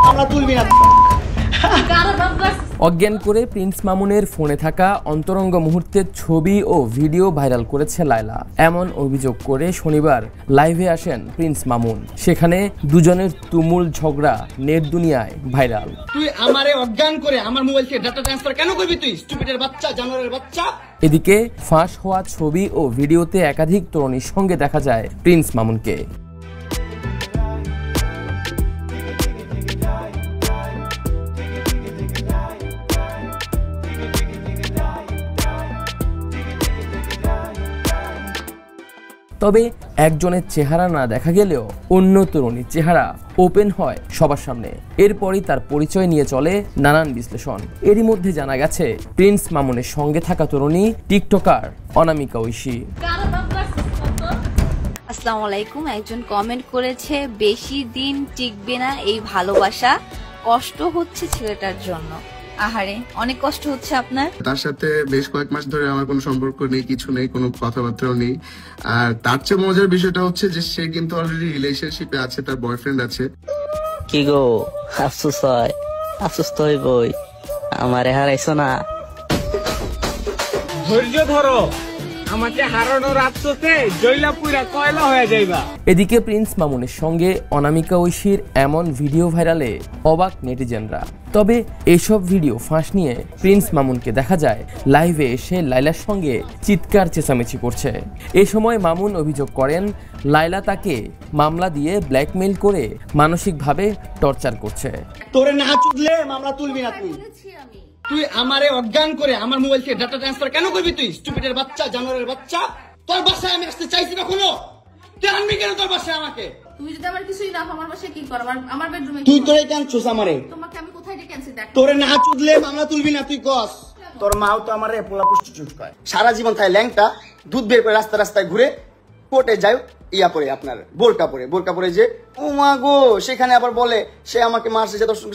আমরা তুলবি না। অজ্ঞান করে প্রিন্স মামুনের ফোনে থাকা অন্তরঙ্গ মুহূর্তের ছবি ও ভিডিও ভাইরাল করেছে লায়লা। এমন অভিযোগ করে শনিবার লাইভে আসেন প্রিন্স মামুন। সেখানে দুজনের তুমুল ঝগড়া নেট দুনিয়ায় ভাইরাল। তুই আমারে অজ্ঞান করে আমার মোবাইল থেকে ডাটা ট্রান্সফার কেন করবি তুই, স্টুপিডের বাচ্চা, জানোয়ারের বাচ্চা। এদিকে ফাঁস হওয়া ছবি ও ভিডিওতে একাধিক তরুণীর সঙ্গে দেখা যায় প্রিন্স মামুনকে। তবে একজনের চেহারা না দেখা গেলেও অন্য তরুণীর চেহারা ওপেন হয় সবার সামনে। এরপরই তার পরিচয় নিয়ে চলে নানান বিশ্লেষণ। এরই মধ্যে জানা গেছে প্রিন্স মামুনের সঙ্গে থাকা তরুণী টিকটকার অনামিকা ঐশী। আসসালামু আলাইকুম। একজন কমেন্ট করেছে, বেশি দিন টিকবে না এই ভালোবাসা, কষ্ট হচ্ছে ছেলেটার জন্য। আহারে, অনেক কষ্ট হচ্ছে আপনার। তার সাথে বেশ কয়েক মাস ধরে আমার কোনো সম্পর্ক নেই, কিছু নেই, কোনো কথাবার্তাও নেই। আর তার চেয়ে মজার বিষয়টা হচ্ছে যে সে কিন্তু অলরেডি রিলেশনশিপে আছে, তার বয়ফ্রেন্ড আছে। কি গো, আফসোস হয়? আফসোস তো হইবই, আমারে হারাইছো না। ধৈর্য ধরো, আমাকে হারানোর আফসোসে জয়লা পুরা কয়লা হয়ে যাইবা। এদিকে প্রিন্স মামুনের সঙ্গে অনামিকা ঐশীর এমন ভিডিও ভাইরালে অবাক নেটিজেনরা। তবে এসব ভিডিও ফাঁস নিয়ে প্রিন্স মামুনকে দেখা যায় লাইভে এসে লায়লার সঙ্গে চিৎকার চেঁচামেচি করছে। এ সময় মামুন অভিযোগ করেন লায়লা তাকে মামলা দিয়ে ব্ল্যাকমেইল করে মানসিকভাবে টর্চার করছে। তোরে না চুদলে মামলা তুলবি না তুই। তুই আমারে অজ্ঞান করে আমার মোবাইল থেকে ডাটা ট্রান্সফার কেন করবি তুই, স্টুপিডের বাচ্চা, জানোয়ারের বাচ্চা। তোর বাসায় আমি আসতে চাইছি কখনো? তুই আনবি কেন তোর বাসায় আমাকে? তুমি যদি আমার কিছুই না আমার বাসায় কি করো? আমার বেডরুমে তুই তোরে কেন চুস আমারে? তোমাকে আমি কোথায় ডেকে আনছি দেখ। তোরে না চুদলে মামলা তুলবি না তুই কস। তোর মাও তো আমারে পোলা পুষ্টি চুট করে। সারা জীবন তাই ল্যাংটা দুধ বের করে রাস্তা রাস্তায় ঘুরে কোর্টে যায় ইয়া পরে, আপনার বোরকা পরে যে ও মা গো, সেখানে আবার বলে সে আমাকে মারছে, যে দর্শন